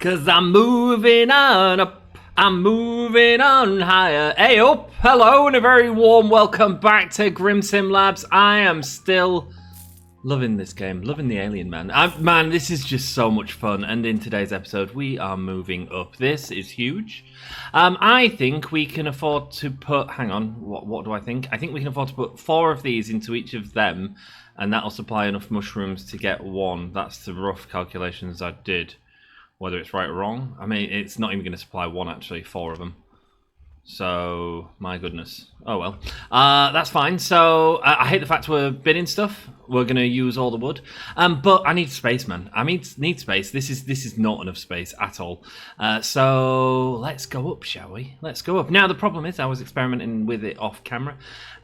'Cause I'm moving on up, I'm moving on higher. Hey up, hello, and a very warm welcome back to Grim Sim Labs. I am still loving this game, loving the alien, man. Man, this is just so much fun, and in today's episode, we are moving up. This is huge. I think we can afford to put, hang on, what do I think? I think we can afford to put 4 of these into each of them, and that'll supply enough mushrooms to get 1. That's the rough calculations I did. Whether it's right or wrong, I mean, it's not even going to supply 1, actually, 4 of them. So, my goodness. Oh well. That's fine. So, I hate the fact we're binning stuff. We're going to use all the wood. But I need space, man. I need space. This is not enough space at all. So, let's go up, shall we? Let's go up. Now, the problem is I was experimenting with it off camera.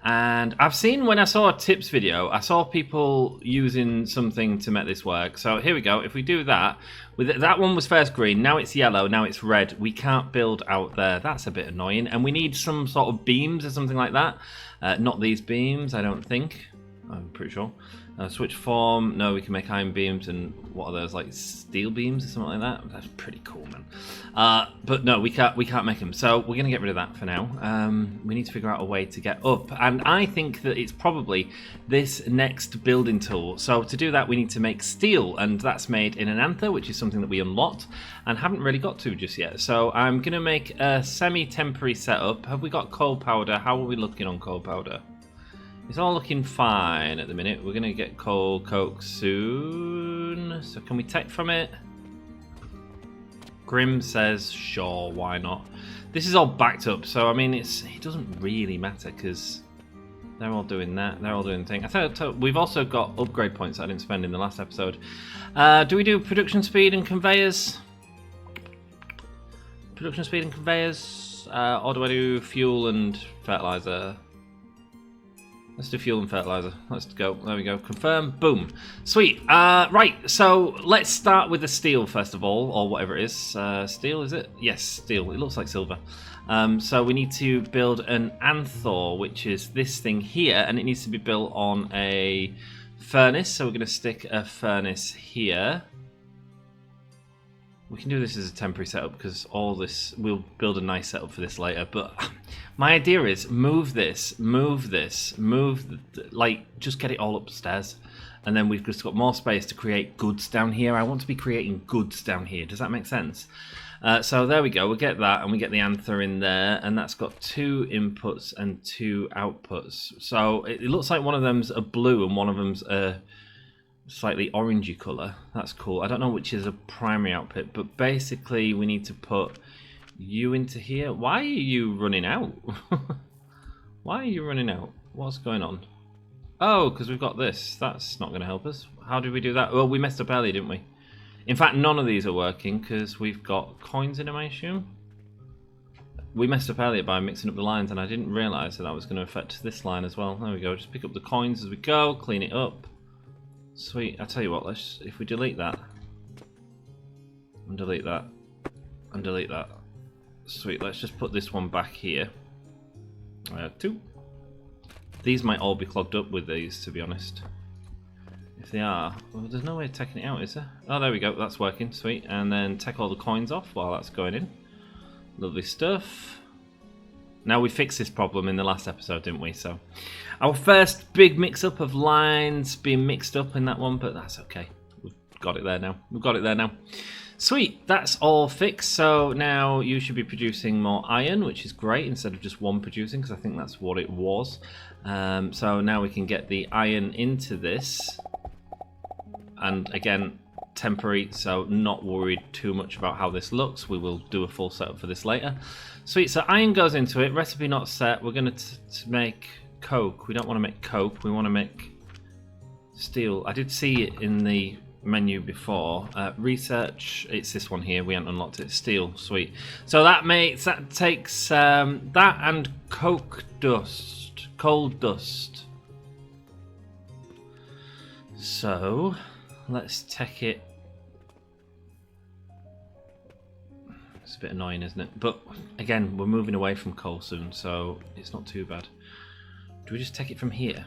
And I've seen, when I saw a tips video, I saw people using something to make this work. So, here we go. If we do that, that one was first green, now it's yellow, now it's red. We can't build out there. That's a bit annoying. And we need some sort of beams or something like that. Not these beams, I don't think. I'm pretty sure. Switch form. No, we can make iron beams and what are those, like steel beams or something like that? That's pretty cool, man. But no, we can't make them. So we're gonna get rid of that for now. We need to figure out a way to get up, and I think that it's probably this next building tool. So to do that, we need to make steel, and that's made in an anther, which is something that we unlocked and haven't really got to just yet. So I'm gonna make a semi-temporary setup. Have we got coal powder? How are we looking on coal powder? It's all looking fine at the minute. We're going to get coal coke soon. So can we take from it? Grim says, sure, why not? This is all backed up, so I mean, it doesn't really matter because they're all doing that. They're all doing things. I thought we've also got upgrade points that I didn't spend in the last episode. Do we do production speed and conveyors? Production speed and conveyors? Or do I do fuel and fertilizer? Let's do fuel and fertilizer. Let's go. There we go. Confirm. Boom. Sweet. Right. So let's start with the steel first of all, or whatever it is. Steel, is it? Yes, steel. It looks like silver. So we need to build an anther, which is this thing here, and it needs to be built on a furnace. So we're going to stick a furnace here. We can do this as a temporary setup because all this, we'll build a nice setup for this later. But my idea is move this, like just get it all upstairs. And then we've just got more space to create goods down here. I want to be creating goods down here. Does that make sense? So there we go. We'll get that and we get the anther in there. And that's got 2 inputs and 2 outputs. So it looks like one of them's a blue and one of them's a slightly orangey colour. That's cool. I don't know which is a primary output, but basically we need to put you into here. Why are you running out? Why are you running out? What's going on? Oh, because we've got this. That's not going to help us. How did we do that? Well, we messed up earlier, didn't we? In fact, none of these are working because we've got coins in them, I assume. We messed up earlier by mixing up the lines, and I didn't realise that was going to affect this line as well. There we go. Just pick up the coins as we go, clean it up. Sweet. I tell you what, if we delete that and delete that and delete that. Sweet. Let's just put this one back here. 2. These might all be clogged up with these, to be honest. If they are, well, there's no way of taking it out, is there? Oh, there we go. That's working. Sweet. And then take all the coins off while that's going in. Lovely stuff. Now, we fixed this problem in the last episode, didn't we? So, our first big mix-up of lines being mixed up in that one, but that's okay. We've got it there now. We've got it there now. Sweet, that's all fixed. So now you should be producing more iron, which is great, instead of just 1 producing, because I think that's what it was. So now we can get the iron into this. And again, temporary, so not worried too much about how this looks. We will do a full setup for this later. Sweet, so iron goes into it. Recipe not set. We're going to make coke. We don't want to make coke. We want to make steel. I did see it in the menu before. Research. It's this one here. We haven't unlocked it. Steel. Sweet. So that takes that and coke dust. Coal dust. So let's take it. It's a bit annoying, isn't it? But again, we're moving away from coal soon, so it's not too bad. Do we just take it from here?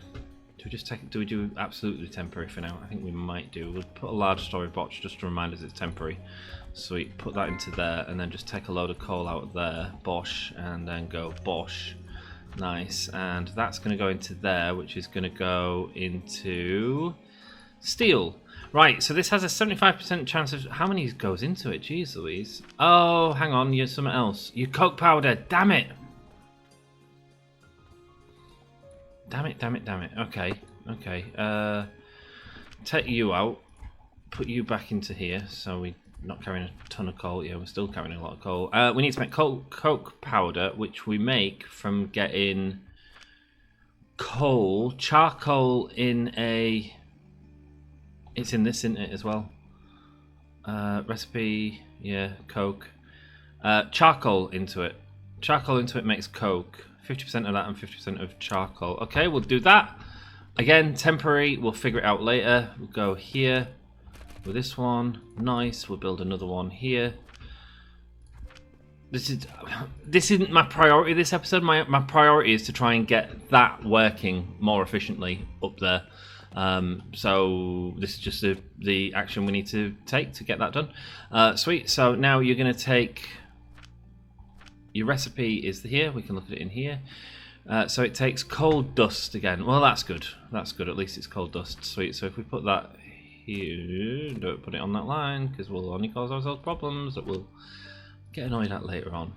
Do we just take? Do we do absolutely temporary for now? I think we might do. We'll put a large storage box just to remind us it's temporary. Sweet. Put that into there, and then just take a load of coal out of there. Bosh, and then go bosh. Nice. And that's going to go into there, which is going to go into steel. Right. So this has a 75% chance of. How many goes into it? Jeez Louise. Oh, hang on. You're something else. You coke powder. Damn it. Damn it, damn it, damn it. Okay, okay. Take you out. Put you back into here. So we're not carrying a ton of coal. Yeah, we're still carrying a lot of coal. We need to make coke powder, which we make from getting coal, charcoal in a... It's in this, isn't it, as well? Recipe, yeah, coke. Charcoal into it. Charcoal into it makes coke. 50% of that and 50% of charcoal. Okay, we'll do that. Again, temporary. We'll figure it out later. We'll go here with this one. Nice. We'll build another one here. This isn't my priority this episode. My priority is to try and get that working more efficiently up there. So this is just the action we need to take to get that done. Sweet. So now you're going to take... Your recipe is here. We can look at it in here. So it takes coal dust again. Well, that's good. That's good. At least it's coal dust. Sweet. So if we put that here, don't put it on that line because we'll only cause ourselves problems that we'll get annoyed at later on.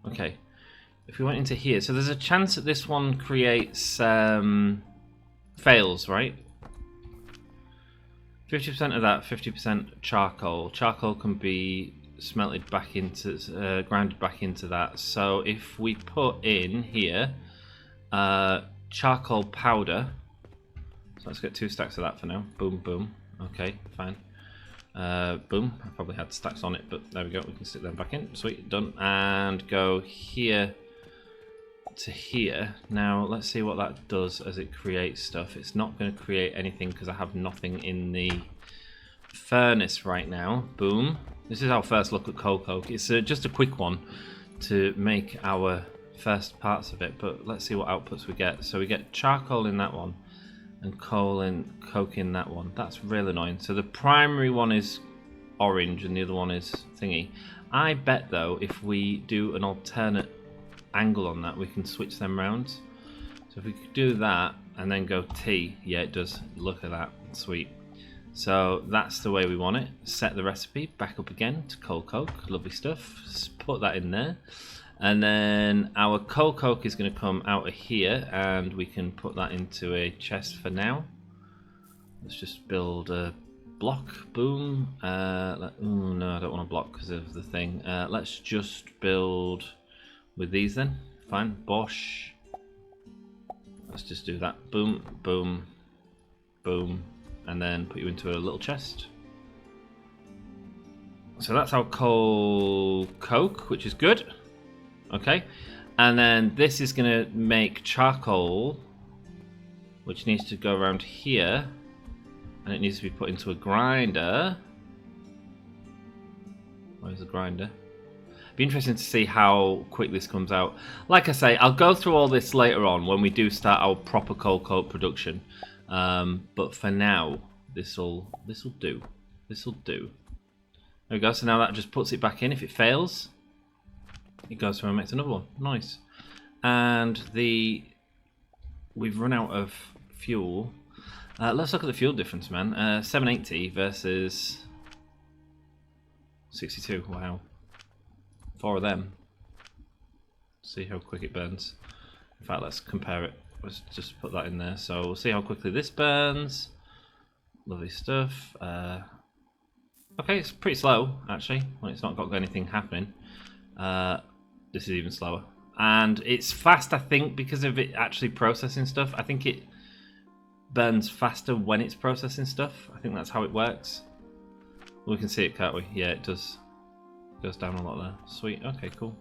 Okay. If we went into here, so there's a chance that this one creates fails, right? 50% of that, 50% charcoal. Charcoal can be smelted back into, grounded back into that. So if we put in here charcoal powder, so let's get 2 stacks of that for now. Boom, boom. Okay, fine. Boom. I probably had stacks on it, but there we go. We can stick them back in. Sweet, done. And go here to here. Now let's see what that does as it creates stuff. It's not going to create anything because I have nothing in the furnace right now. Boom. This is our first look at coke. It's just a quick one to make our first parts of it, but let's see what outputs we get. So we get charcoal in that one and coal and coke in that one. That's real annoying. So the primary one is orange and the other one is thingy. I bet though if we do an alternate angle on that we can switch them round. So if we could do that and then go T, yeah it does. Look at that. Sweet. So that's the way we want it. Set the recipe back up again to coal coke. Lovely stuff. Just put that in there. And then our coal coke is going to come out of here and we can put that into a chest for now. Let's just build a block. Boom. Ooh, no, I don't want a block because of the thing. Let's just build with these then. Fine. Bosh. Let's just do that. Boom, boom, boom. And then put you into a little chest. So that's our coal coke, which is good. Okay. And then this is going to make charcoal, which needs to go around here. And it needs to be put into a grinder. Where's the grinder? Be interesting to see how quick this comes out. Like I say, I'll go through all this later on when we do start our proper coal coke production. But for now, this'll do. This'll do. There we go. So now that just puts it back in. If it fails, it goes through and makes another one. Nice. And we've run out of fuel. Let's look at the fuel difference, man. 780 versus 62. Wow. 4 of them. See how quick it burns. In fact, let's compare it. Let's just put that in there. So we'll see how quickly this burns. Lovely stuff. Okay, it's pretty slow actually when it's not got anything happening. This is even slower. And it's fast, I think, because of it actually processing stuff. I think it burns faster when it's processing stuff. I think that's how it works. We can see it, can't we? Yeah, it does. It goes down a lot there. Sweet. Okay, cool.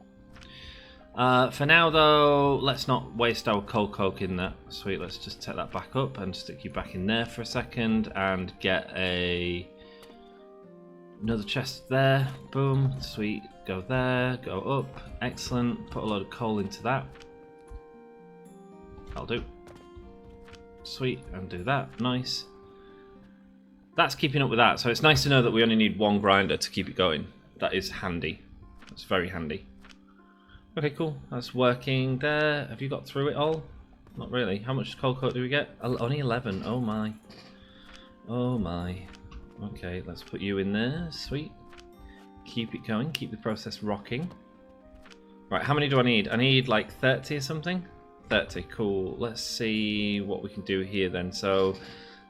For now though, let's not waste our coal coke in that. Sweet, let's just take that back up and stick you back in there for a second and get another chest there. Boom, sweet. Go there, go up. Excellent. Put a load of coal into that. That'll do. Sweet, and do that. Nice. That's keeping up with that. So it's nice to know that we only need one grinder to keep it going. That is handy. That's very handy. Okay, cool. That's working there. Have you got through it all? Not really. How much coal coat do we get? Only 11. Oh my. Oh my. Okay, let's put you in there. Sweet. Keep it going. Keep the process rocking. Right, how many do I need? I need like 30 or something? 30, cool. Let's see what we can do here then. So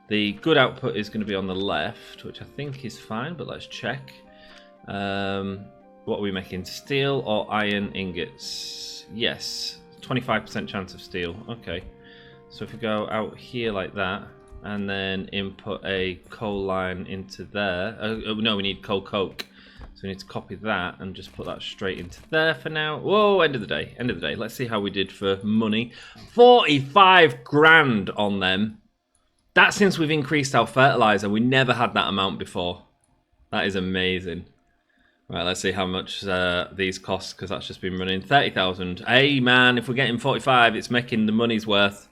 the good output is going to be on the left, which I think is fine, but let's check. What are we making? Steel or iron ingots? Yes, 25% chance of steel. Okay, so if we go out here like that, and then input a coal line into there. No, we need coal coke. So we need to copy that and just put that straight into there for now. Whoa, end of the day, end of the day. Let's see how we did for money. 45 grand on them. That's since we've increased our fertilizer. We never had that amount before. That is amazing. Right, let's see how much these cost, because that's just been running 30,000. Hey man, if we're getting 45, it's making the money's worth.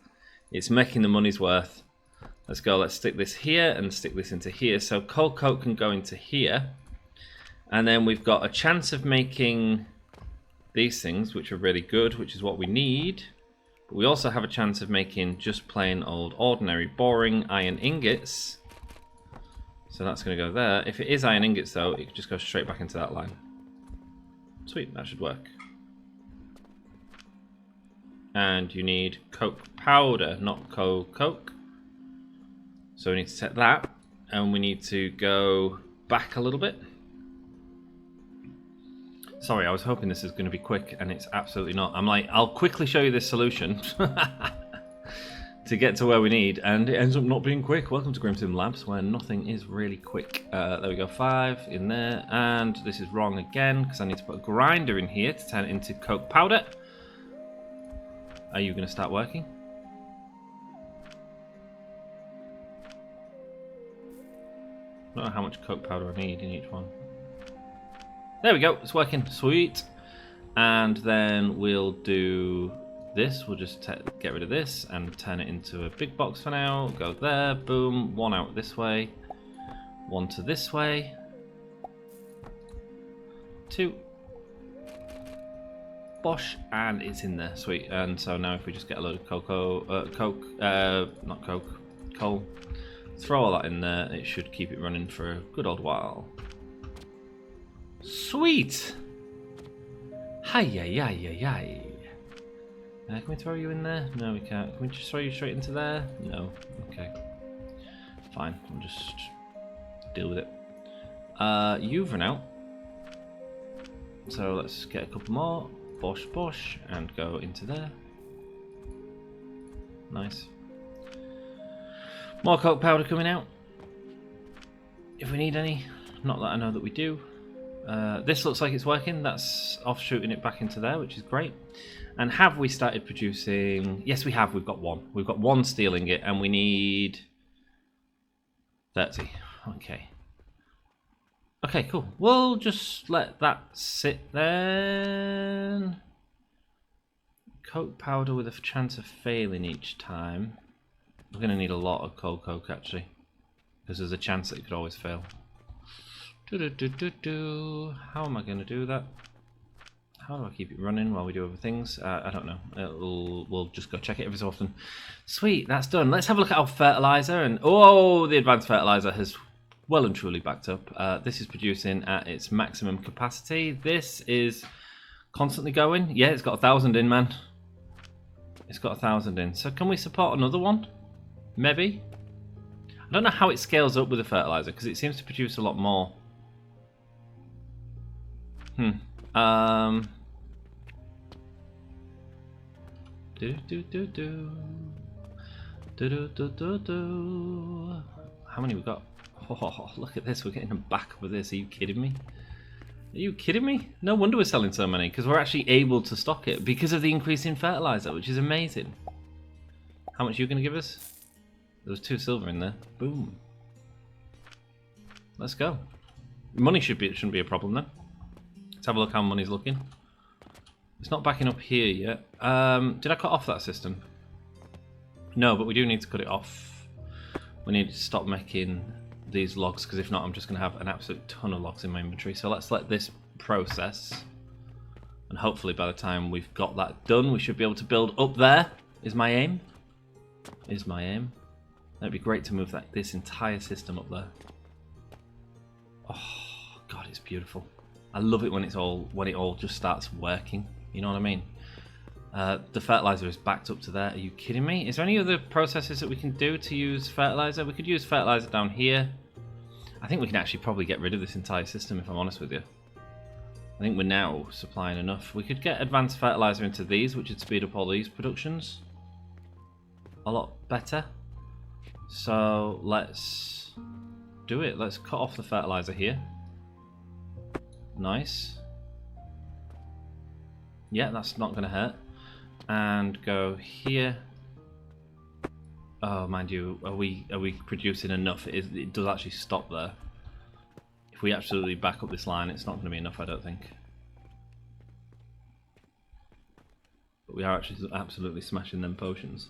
It's making the money's worth. Let's go, let's stick this here and stick this into here. So coal coke can go into here. And then we've got a chance of making these things, which are really good, which is what we need. But we also have a chance of making just plain old, ordinary, boring iron ingots. So that's going to go there. If it is iron ingots, though, it could just go straight back into that line. Sweet, that should work. And you need coke powder, not coal coke. So we need to set that. And we need to go back a little bit. Sorry, I was hoping this is going to be quick, and it's absolutely not. I'm like, I'll quickly show you this solution to get to where we need, and it ends up not being quick. Welcome to Grimton Labs, where nothing is really quick. There we go, 5 in there, and this is wrong again, because I need to put a grinder in here to turn it into coke powder. Are you going to start working? I don't know how much coke powder I need in each one. There we go, it's working, sweet. And then we'll do this, we'll just get rid of this and turn it into a big box for now. Go there, boom, 1 out this way, 1 to this way, 2, bosh, and it's in there, sweet. And so now if we just get a load of coal, throw all that in there, it should keep it running for a good old while. Sweet! Hi, hi, hi, hi. Can we throw you in there? No, we can't. Can we just throw you straight into there? No. Okay. Fine. We'll just deal with it. You've run out. So let's get a couple more. Bosh, bosh, and go into there. Nice. More coke powder coming out. If we need any. Not that I know that we do. This looks like it's working. That's offshooting it back into there, which is great. And have we started producing? Yes, we have. We've got 1. We've got 1 steel ingot, and we need 30. Okay. Okay, cool. We'll just let that sit then. Coke powder with a chance of failing each time. We're going to need a lot of coal coke, actually, because there's a chance that it could always fail. How am I going to do that? How do I keep it running while we do other things? I don't know. We'll just go check it every so often. Sweet, that's done. Let's have a look at our fertilizer. And oh, the advanced fertilizer has well and truly backed up. This is producing at its maximum capacity. This is constantly going. Yeah, it's got 1,000 in, man. It's got 1,000 in. So can we support another one? Maybe. I don't know how it scales up with the fertilizer, because it seems to produce a lot more. How many we got? Oh, look at this, we're getting a backup of this. Are you kidding me? Are you kidding me? No wonder we're selling so many, because we're actually able to stock it because of the increase in fertilizer, which is amazing. How much are you going to give us? There was 2 silver in there. Boom. Let's go. Money shouldn't be a problem then. Let's have a look how money's looking. It's not backing up here yet. Did I cut off that system? No, but we do need to cut it off. We need to stop making these logs, because if not, I'm just going to have an absolute ton of logs in my inventory. So let's let this process, and hopefully by the time we've got that done, we should be able to build up there. Is my aim. Is my aim. That'd be great to move this entire system up there. Oh God, it's beautiful. I love it when it all just starts working. You know what I mean? The fertilizer is backed up to there. Are you kidding me? Is there any other processes that we can do to use fertilizer? We could use fertilizer down here. I think we can actually probably get rid of this entire system, if I'm honest with you. I think we're now supplying enough. We could get advanced fertilizer into these, which would speed up all these productions a lot better. So let's do it. Let's cut off the fertilizer here. Nice. Yeah, that's not going to hurt. And go here. Oh, mind you, are we producing enough? It does actually stop there. If we absolutely back up this line, it's not going to be enough, I don't think. But we are actually absolutely smashing them potions.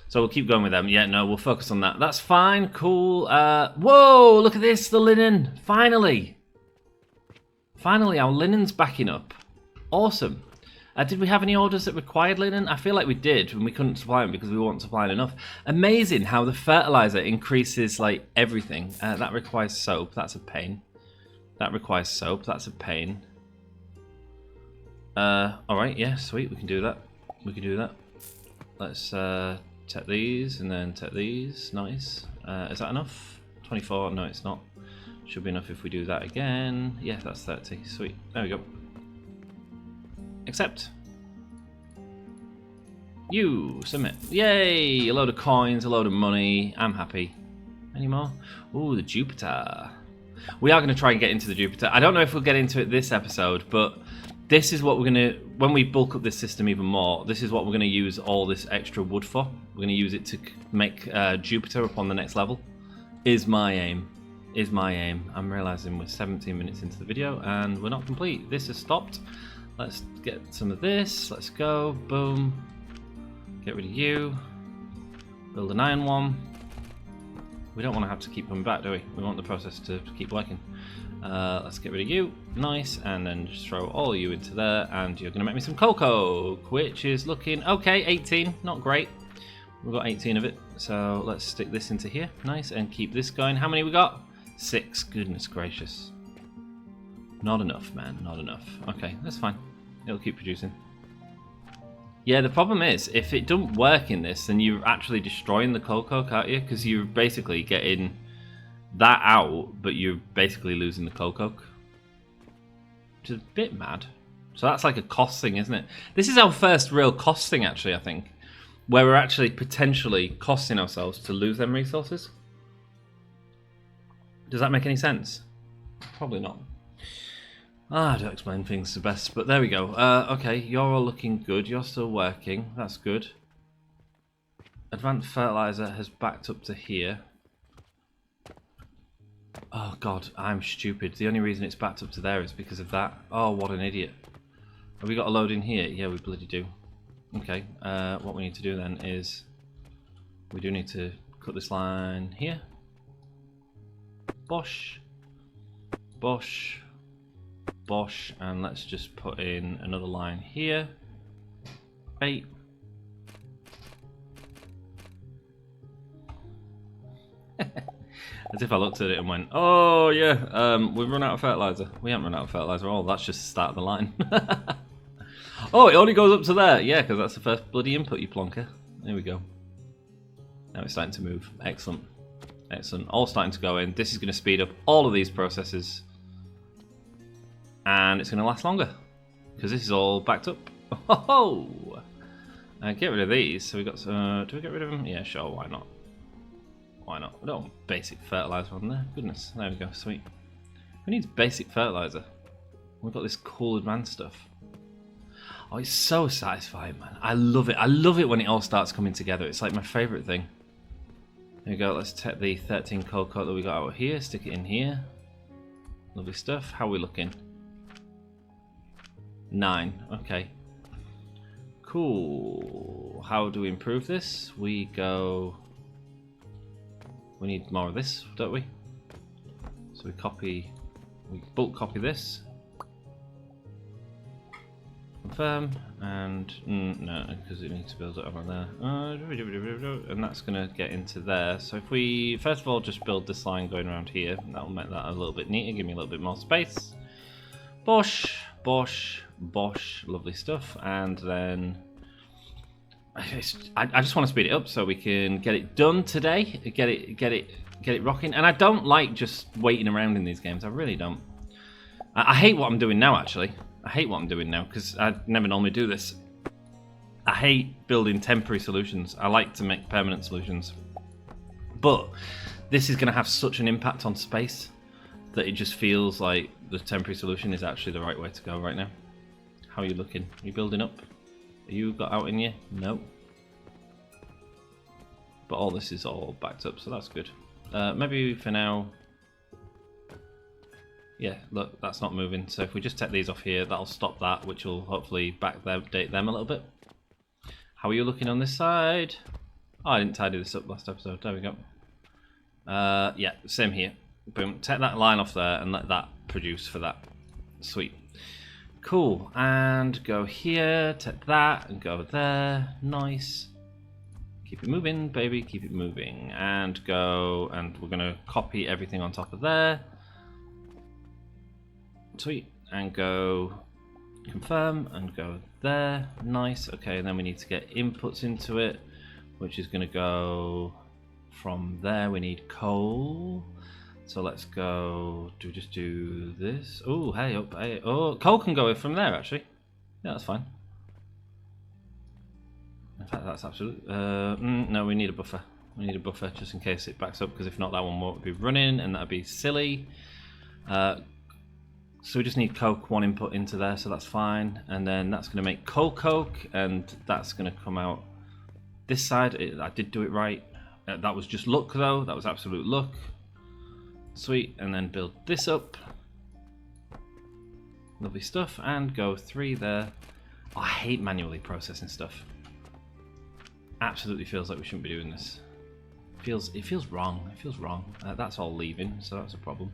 So we'll keep going with them. Yeah, no, we'll focus on that. That's fine, cool. Whoa, look at this, the linen. Finally. Finally, our linen's backing up. Awesome. Did we have any orders that required linen? I feel like we did, and we couldn't supply them because we weren't supplying enough. Amazing how the fertilizer increases like everything. That requires soap. That's a pain. That requires soap. That's a pain. Alright, yeah, sweet. We can do that. We can do that. Let's take these and then take these. Nice. Is that enough? 24? No, it's not. Should be enough if we do that again. Yeah, that's 30. Sweet. There we go. Accept. You submit. Yay! A load of coins, a load of money. I'm happy. Any more? Ooh, the Jupiter. We are going to try and get into the Jupiter. I don't know if we'll get into it this episode, but this is what we're going to, when we bulk up this system even more, this is what we're going to use all this extra wood for. We're going to use it to make Jupiter up on the next level. Is my aim. Is my aim. I'm realizing we're 17 minutes into the video and we're not complete. This has stopped. Let's get some of this. Let's go. Boom. Get rid of you. Build an iron one. We don't want to have to keep coming back, do we? We want the process to keep working. Let's get rid of you. Nice. And then just throw all you into there. And you're going to make me some cocoa, which is looking okay. 18. Not great. We've got 18 of it. So let's stick this into here. Nice. And keep this going. How many we got? 6. Goodness gracious. Not enough, man. Not enough. Okay, that's fine. It'll keep producing. Yeah, the problem is, if it doesn't work in this, then you're actually destroying the cocoa, can't you? Because you're basically getting that out, but you're basically losing the cocoa. Which is a bit mad. So that's like a cost thing, isn't it? This is our first real cost thing, actually, I think. Where we're actually potentially costing ourselves to lose them resources. Does that make any sense? Probably not. I don't explain things the best, but there we go. Okay, you're all looking good. You're still working. That's good. Advanced fertilizer has backed up to here. Oh god, I'm stupid. The only reason it's backed up to there is because of that. Oh, what an idiot. Have we got a load in here? Yeah, we bloody do. Okay, what we need to do then is we do need to cut this line here. Bosh. Bosh. Bosh, and let's just put in another line here. 8. As if I looked at it and went, oh yeah, we've run out of fertilizer. We haven't run out of fertilizer at all. That's just the start of the line. Oh, it only goes up to there. Yeah, because that's the first bloody input, you plonker. There we go. Now it's starting to move. Excellent. Excellent. All starting to go in. This is going to speed up all of these processes. And it's going to last longer because this is all backed up. Oh, get rid of these. So we got some. Do we get rid of them? Yeah, sure. Why not? Why not? We don't want basic fertilizer on there. Goodness, there we go. Sweet. Who needs basic fertilizer? We've got this cool advanced stuff. Oh, it's so satisfying, man. I love it. I love it when it all starts coming together. It's like my favorite thing. There we go. Let's take the 13 cocoa that we got out here. Stick it in here. Lovely stuff. How are we looking? 9. Okay. Cool. How do we improve this? We need more of this, don't we? So we bulk copy this. Confirm, and no, because it needs to build it over there. And that's going to get into there. So if we, first of all, just build this line going around here, that'll make that a little bit neater, give me a little bit more space. Bosh, bosh, bosh, lovely stuff. And then I just want to speed it up so we can get it done today, get it rocking. And I don't like just waiting around in these games. I really don't. I hate what I'm doing now, actually. I hate what I'm doing now because I never normally do this. I hate building temporary solutions. I like to make permanent solutions. But this is going to have such an impact on space that it just feels like the temporary solution is actually the right way to go right now. How are you looking? Are you building up? Are you got out in you? No. But all this is all backed up, so that's good. Maybe for now... Yeah, look, that's not moving. So if we just take these off here, that'll stop that, which will hopefully backdate them a little bit. How are you looking on this side? Oh, I didn't tidy this up last episode. There we go. Yeah, same here. Boom. Take that line off there and let that produce for that. Sweet. Cool. And go here, take that, and go there. Nice. Keep it moving, baby. Keep it moving. And go, and we're going to copy everything on top of there. Sweet, and go confirm and go there. Nice. Okay, and then we need to get inputs into it, which is going to go from there. We need coal, so let's go. Do we just do this? Oh, hey up, hey. Oh, coal can go from there actually. Yeah, that's fine. In fact, that's absolute. No, we need a buffer. We need a buffer just in case it backs up, because if not, that one won't be running, and that'd be silly. So we just need coke, one input into there, so that's fine. And then that's going to make coke, and that's going to come out this side. I did do it right. That was just luck, though. That was absolute luck. Sweet. And then build this up. Lovely stuff. And go 3 there. Oh, I hate manually processing stuff. Absolutely feels like we shouldn't be doing this. It feels wrong. It feels wrong. That's all leaving, so that's a problem.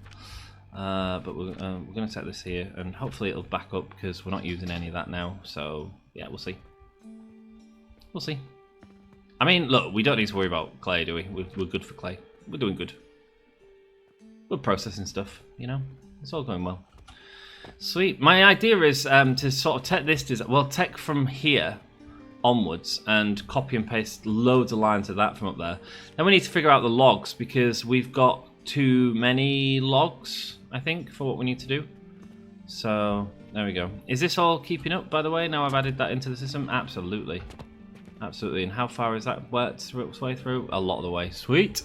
But we're going to set this here, and hopefully it'll back up because we're not using any of that now. So yeah, we'll see. We'll see. I mean, look, we don't need to worry about clay, do we? We're good for clay. We're doing good. We're processing stuff, you know. It's all going well. Sweet. My idea is to sort of take this design, well, take from here onwards and copy and paste loads of lines of that from up there. Then we need to figure out the logs, because we've got too many logs, I think, for what we need to do. So there we go. Is this all keeping up, by the way, now I've added that into the system? Absolutely. Absolutely. And how far is that worked its way through? A lot of the way. Sweet.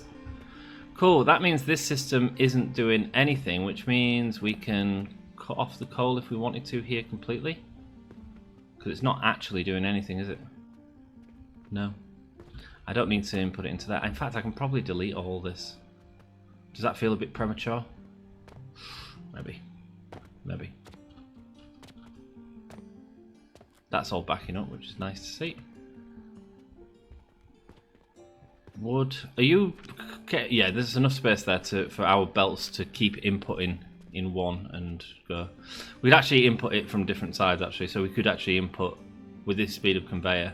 Cool. That means this system isn't doing anything, which means we can cut off the coal if we wanted to here completely, because it's not actually doing anything, is it? No. I don't need to input it into that. In fact, I can probably delete all this. Does that feel a bit premature? Maybe. Maybe. That's all backing up, which is nice to see. Wood. Are you... Okay, yeah, there's enough space there for our belts to keep inputting in one and go. We'd actually input it from different sides, actually, so we could actually input, with this speed of conveyor,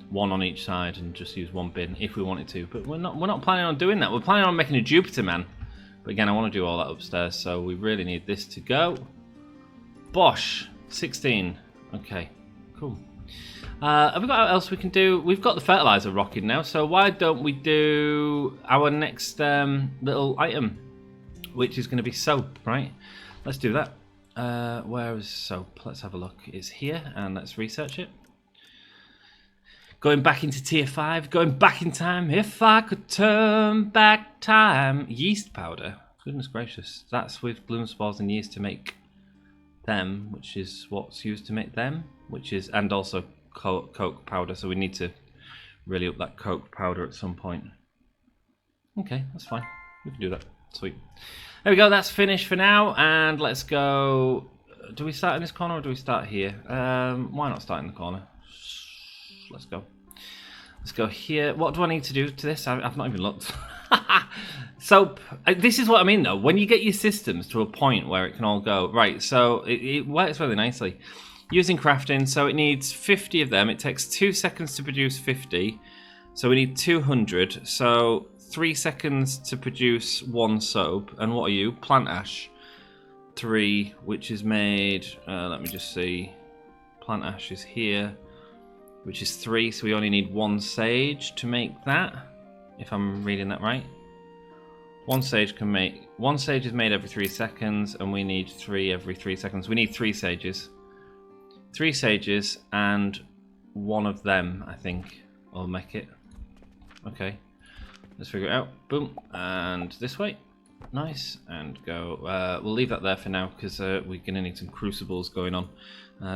one on each side and just use one bin if we wanted to. But we're not planning on doing that. We're planning on making a Jupiter man. But again, I want to do all that upstairs, so we really need this to go. Bosh, 16. Okay, cool. Have we got what else we can do? We've got the fertilizer rocking now, so why don't we do our next little item, which is going to be soap, right? Let's do that. Where is soap? Let's have a look. It's here, and let's research it. Going back into tier 5, going back in time. If I could turn back time. Yeast powder. Goodness gracious. That's with bloom spores and yeast to make them, which is what's used to make them, which is, and also coke powder. So we need to really up that coke powder at some point. Okay, that's fine. We can do that. Sweet. There we go. That's finished for now. And let's go. Do we start in this corner or do we start here? Why not start in the corner? Let's go. Let's go here. What do I need to do to this? I've not even looked. So this is what I mean though. When you get your systems to a point where it can all go right, so it works really nicely. Using crafting, so it needs 50 of them. It takes 2 seconds to produce 50, so we need 200. So 3 seconds to produce 1 soap. And what are you? Plant ash. 3, which is made. Let me just see. Plant ash is here, which is 3. So we only need 1 sage to make that. If I'm reading that right. 1 sage can make. 1 sage is made every 3 seconds, and we need 3 every 3 seconds. We need 3 sages. 3 sages, and 1 of them, I think, will make it. Okay, let's figure it out. Boom, and this way. Nice, and go. We'll leave that there for now because we're going to need some crucibles going on.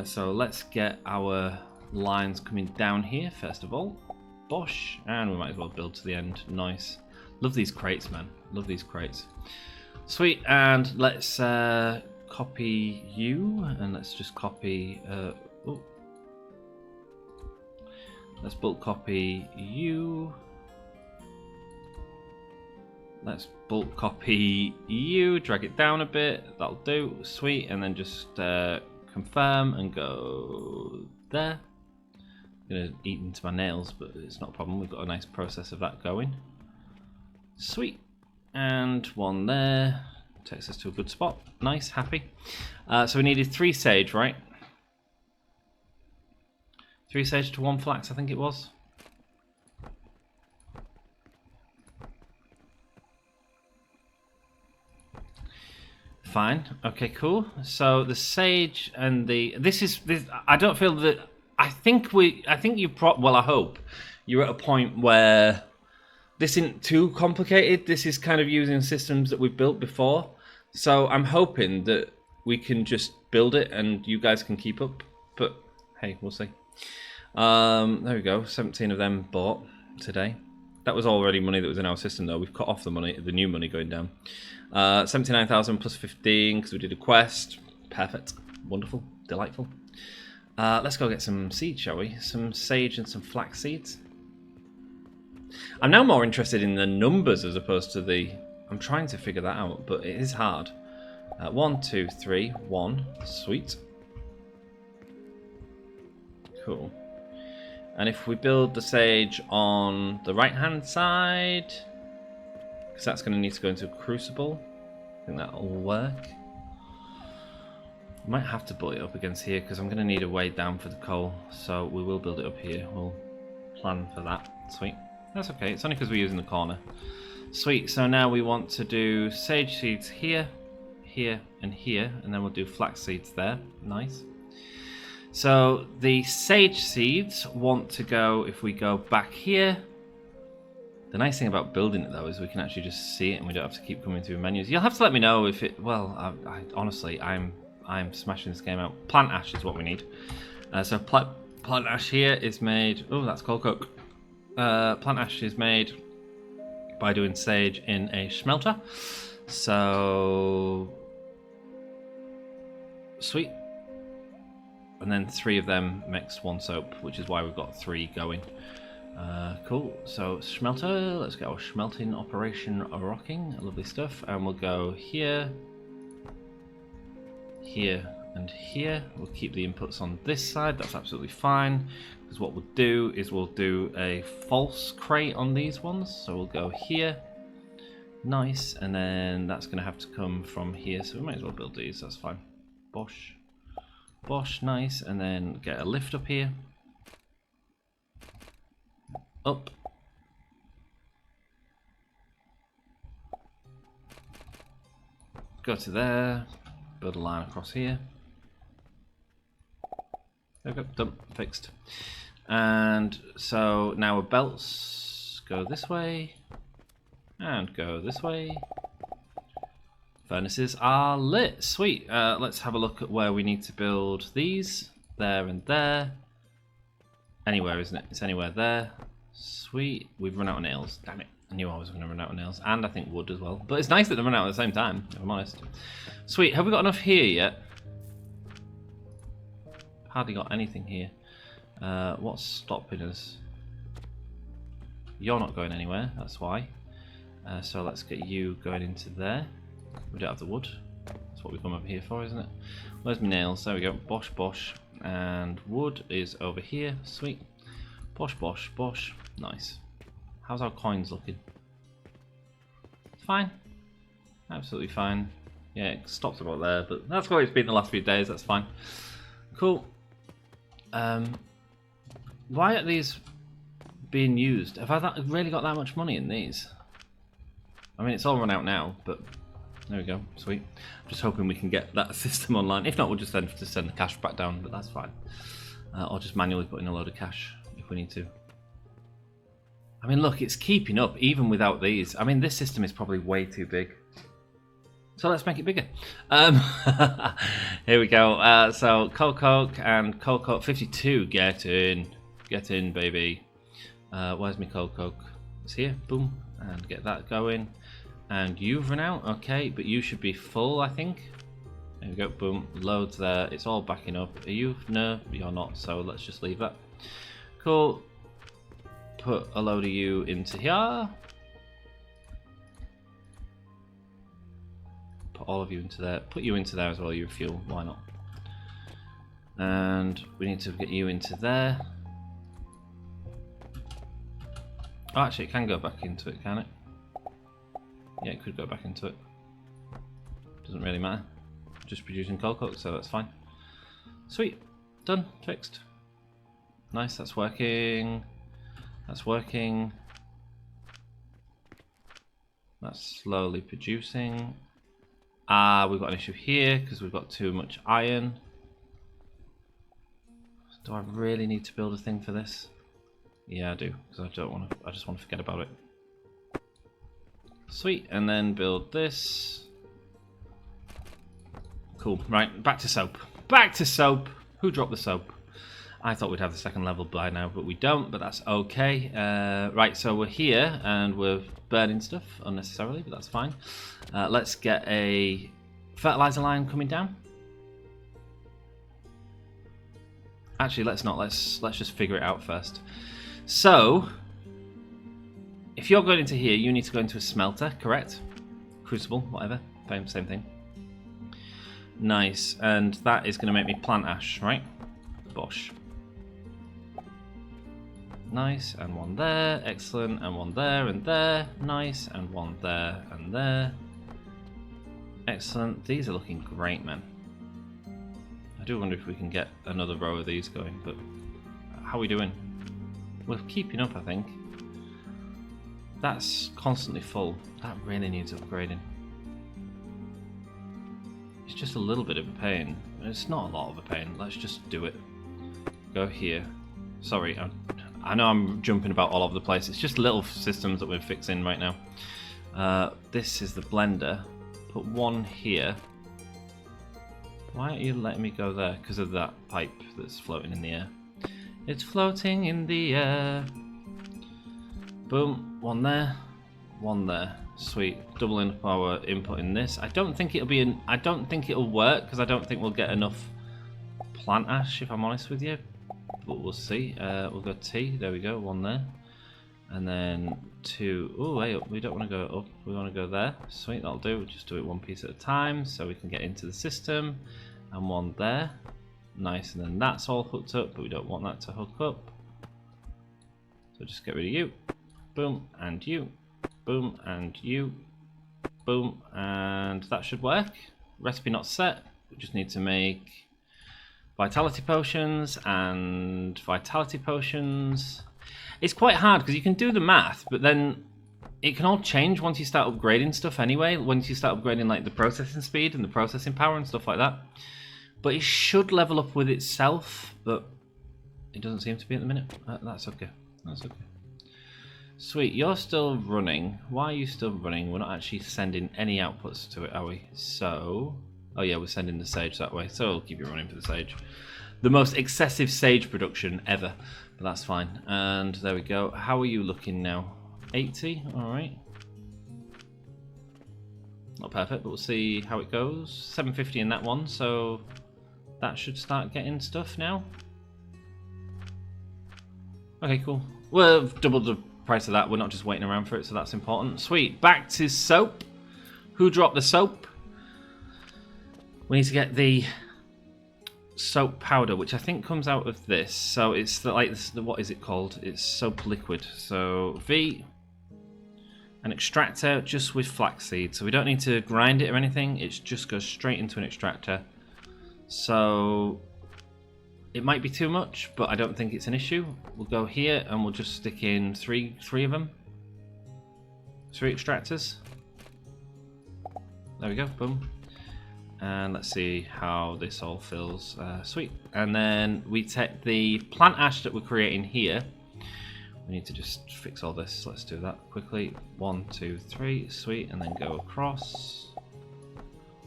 So let's get our lines coming down here first of all. Bosh, and we might as well build to the end. Nice. Love these crates, man. Love these crates. Sweet, and let's copy you, and let's just copy. Let's bulk copy you. Let's bulk copy you. Drag it down a bit. That'll do. Sweet, and then just confirm and go there. I'm gonna eat into my nails, but it's not a problem. We've got a nice process of that going. Sweet, and 1 there. Takes us to a good spot. Nice, happy. So we needed 3 sage, right? 3 sage to 1 flax, I think it was. Fine. Okay, cool. So the sage and this. I don't feel that. I think you well, I hope you're at a point where this isn't too complicated. This is kind of using systems that we've built before. So I'm hoping that we can just build it and you guys can keep up. But hey, we'll see. There we go. 17 of them bought today. That was already money that was in our system though. We've cut off the money, the new money going down. 79,000 plus 15 because we did a quest. Perfect. Wonderful. Delightful. Let's go get some seeds, shall we? Some sage and some flax seeds. I'm now more interested in the numbers as opposed to the... I'm trying to figure that out, but it is hard. 1, 2, 3, 1. Sweet. Cool. And if we build the sage on the right-hand side, because that's going to need to go into a crucible, I think that'll work. I might have to build it up against here because I'm going to need a way down for the coal, so we will build it up here. We'll plan for that. Sweet. That's okay. It's only because we're using the corner. Sweet. So now we want to do sage seeds here, here, and here, and then we'll do flax seeds there. Nice. So the sage seeds want to go, if we go back here. The nice thing about building it though is we can actually just see it and we don't have to keep coming through menus. You'll have to let me know if it, well, honestly, I'm smashing this game out. Plant ash is what we need. So plant ash here is made, oh, that's coal coke. Plant ash is made by doing sage in a smelter. So, sweet. And then 3 of them makes 1 soap, which is why we've got 3 going. Cool. So smelter, let's get our smelting operation rocking. Lovely stuff. And we'll go here, here, and here. We'll keep the inputs on this side. That's absolutely fine. Because what we'll do is we'll do a false crate on these ones. So we'll go here. Nice. And then that's going to have to come from here. So we might as well build these. That's fine. Bosh. Bosh, nice, and then get a lift up here. Up. Go to there. Build a line across here. There we go, done, fixed. And so now our belts go this way. And go this way. Furnaces are lit. Sweet. Let's have a look at where we need to build these. There and there. Anywhere, isn't it? It's anywhere there. Sweet. We've run out of nails. Damn it. I knew I was going to run out of nails. And I think wood as well. But it's nice that they run out at the same time, if I'm honest. Sweet. Have we got enough here yet? Hardly got anything here. What's stopping us? You're not going anywhere, that's why. So let's get you going into there. We don't have the wood. That's what we've come over here for, isn't it? Where's my nails? There we go. Bosh, bosh. And wood is over here. Sweet. Bosh, bosh, bosh. Nice. How's our coins looking? Fine. Absolutely fine. Yeah, it stopped about there, but that's what it's been the last few days. That's fine. Cool. Why are these being used? Have I really got that much money in these? I mean, it's all run out now, but there we go. Sweet. I'm just hoping we can get that system online. If not, we'll just send the cash back down, but that's fine. Or just manually put in a load of cash if we need to. I mean, look, it's keeping up even without these. I mean, this system is probably way too big. So let's make it bigger. Here we go. So Coke and Coke 52. Get in, baby. Where's my Coke? It's here. Boom, and get that going. And you've run out, okay, but you should be full, I think. There we go. Boom, loads there. It's all backing up. Are you? No, you're not. So let's just leave that. Cool. Put a load of you into here. Put all of you into there. Put you into there as well, your fuel. Why not? And we need to get you into there. Oh, actually, it can go back into it, can it? Yeah, it could go back into it. Doesn't really matter. Just producing coke, so that's fine. Sweet. Done. Fixed. Nice, that's working. That's working. That's slowly producing. We've got an issue here because we've got too much iron. Do I really need to build a thing for this? Yeah, I do, because I just want to forget about it. Sweet, and then build this. Cool. Right, back to soap. Back to soap. Who dropped the soap? I thought we'd have the second level by now, but we don't, but that's okay. Right, so we're here, and we're burning stuff unnecessarily, but that's fine. Let's get a fertilizer line coming down. Actually, let's not. Let's just figure it out first. So, if you're going into here, you need to go into a smelter, correct? Crucible, whatever, same thing. Nice, and that is going to make me plant ash, right? Bosh. Nice, and one there, excellent, and one there and there, nice, and one there and there. Excellent, these are looking great, man. I do wonder if we can get another row of these going, but how are we doing? We're keeping up, I think. That's constantly full. That really needs upgrading. It's just a little bit of a pain. It's not a lot of a pain. Let's just do it. Go here. Sorry, I know I'm jumping about all over the place. It's just little systems that we're fixing right now. This is the blender. Put one here. Why aren't you letting me go there? Because of that pipe that's floating in the air. It's floating in the air. Boom. One there. One there. Sweet. Doubling up our input in this. I don't think it'll work because I don't think we'll get enough plant ash, if I'm honest with you. But we'll see. We'll go T. There we go. One there. And then two. Oh, way up. We don't want to go up. We want to go there. Sweet. That'll do. We'll just do it one piece at a time so we can get into the system. And one there. Nice. And then that's all hooked up, but we don't want that to hook up. So just get rid of you. Boom. And you. Boom. And you. Boom. And that should work. Recipe not set. We just need to make vitality potions and vitality potions. It's quite hard because you can do the math, but then it can all change once you start upgrading stuff anyway. Once you start upgrading like the processing speed and the processing power and stuff like that. But it should level up with itself, but it doesn't seem to be at the minute. That's okay. That's okay. Sweet, you're still running. Why are you still running? We're not actually sending any outputs to it, are we? So, oh yeah, we're sending the sage that way, so we'll keep you running for the sage. The most excessive sage production ever, but that's fine. And there we go. How are you looking now? 80, alright. Not perfect, but we'll see how it goes. 750 in that one, so that should start getting stuff now. Okay, cool. We've doubled the price of that. We're not just waiting around for it, so that's important. Sweet. Back to soap. Who dropped the soap? We need to get the soap powder, which I think comes out of this. So it's like what is it called? It's soap liquid. So V, an extractor just with flaxseed. So we don't need to grind it or anything. It just goes straight into an extractor. So it might be too much, but I don't think it's an issue. We'll go here and we'll just stick in three of them. 3 extractors. There we go, boom. And let's see how this all fills. Sweet. And then we take the plant ash that we're creating here. We need to just fix all this. Let's do that quickly. 1, 2, 3, sweet. And then go across.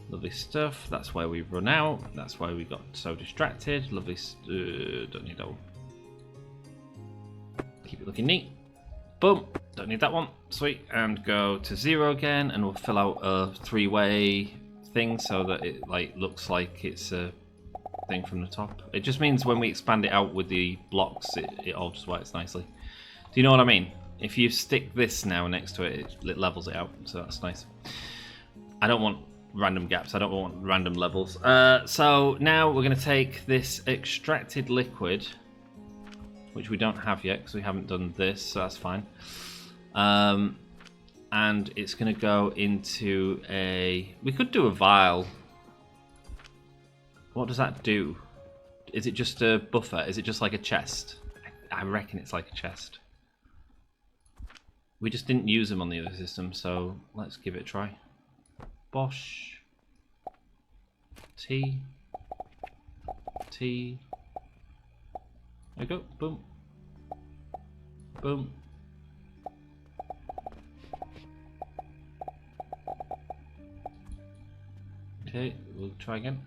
Lovely stuff. That's why we run out. That's why we got so distracted. Lovely. Don't need that one. Keep it looking neat. Boom. Don't need that one. Sweet. And go to 0 again, and we'll fill out a 3-way thing so that it like looks like it's a thing from the top. It just means when we expand it out with the blocks, it all just works nicely. Do you know what I mean? If you stick this now next to it, it levels it out. So that's nice. I don't want random gaps. I don't want random levels. So now we're going to take this extracted liquid, which we don't have yet because we haven't done this, so that's fine. And it's going to go into a... We could do a vial. What does that do? Is it just a buffer? Is it just like a chest? I reckon it's like a chest. We just didn't use them on the other system, so let's give it a try. Bosh. T. T. There we go. Boom. Boom. Okay, we'll try again.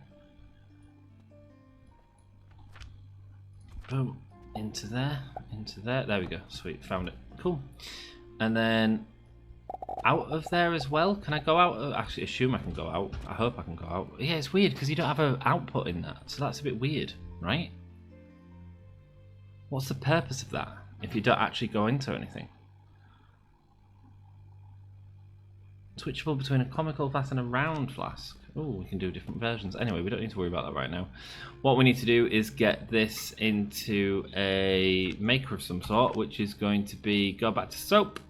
Boom. Into there. Into there. There we go. Sweet. Found it. Cool. And then out of there as well. Can I go out? Actually, assume I can go out. I hope I can go out. Yeah, it's weird because you don't have an output in that. So that's a bit weird, right? What's the purpose of that if you don't actually go into anything? Switchable between a comical flask and a round flask. Oh, we can do different versions. Anyway, we don't need to worry about that right now. What we need to do is get this into a maker of some sort, which is going to be, go back to soap,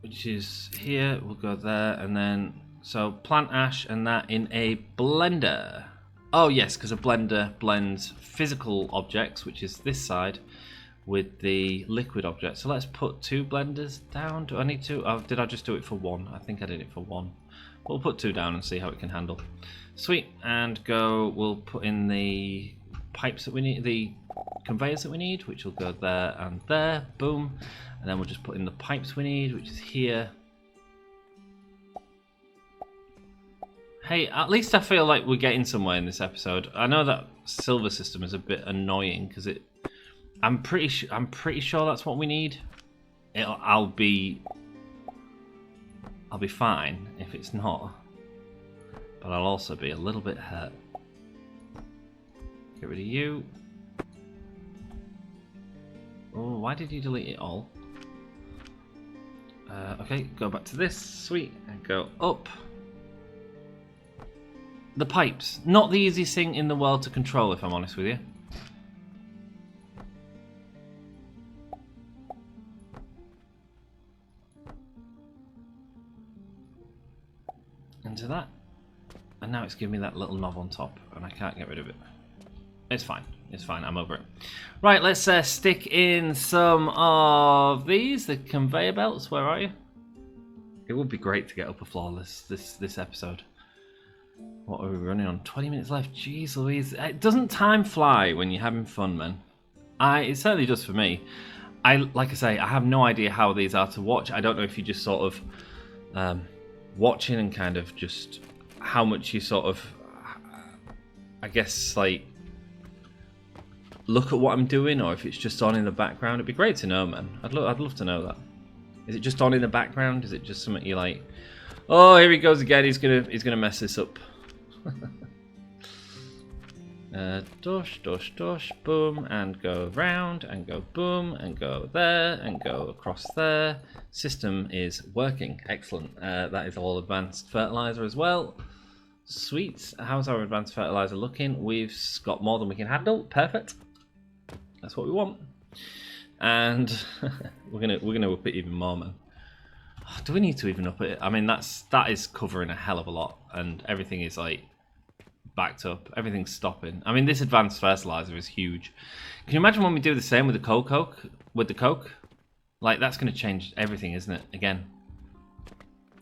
which is here. We'll go there, and then, so plant ash and that in a blender. Oh yes, because a blender blends physical objects, which is this side, with the liquid object. So let's put 2 blenders down. Do I need to? Oh, did I just do it for 1? I think I did it for 1. But we'll put 2 down and see how it can handle. Sweet. And go, we'll put in the pipes that we need, the conveyors that we need, which will go there and there. Boom. And then we'll just put in the pipes we need, which is here. Hey, at least I feel like we're getting somewhere in this episode. I know that silver system is a bit annoying because it... I'm pretty sure that's what we need. I'll be fine if it's not, but I'll also be a little bit hurt. Get rid of you. Oh, why did you delete it all? Okay, go back to this. Sweet, and go up. The pipes, not the easiest thing in the world to control, if I'm honest with you. Into that, and now it's giving me that little knob on top and I can't get rid of it. It's fine, I'm over it. Right, let's stick in some of these, the conveyor belts. Where are you? It would be great to get up a floor this episode. What are we running on? 20 minutes left. Jeez Louise, doesn't time fly when you're having fun, man? It certainly does for me. Like I say, I have no idea how these are to watch. I don't know if you just sort of watching and kind of just how much you sort of, I guess, like look at what I'm doing, or if it's just on in the background. It'd be great to know, man. I'd love to know that. Is it just on in the background? Is it just something you like, oh, here he goes again, he's gonna mess this up. Dosh, dosh, dosh, boom, and go round, and go boom, and go there, and go across there. System is working. Excellent. That is all advanced fertilizer as well. Sweet. How's our advanced fertilizer looking? We've got more than we can handle. Perfect. That's what we want. And we're gonna up it even more, man. Oh, do we need to even up it? I mean, that is covering a hell of a lot, and everything is like backed up. Everything's stopping. I mean, this advanced fertilizer is huge. Can you imagine when we do the same with the coke? With the coke, like that's going to change everything, isn't it? Again,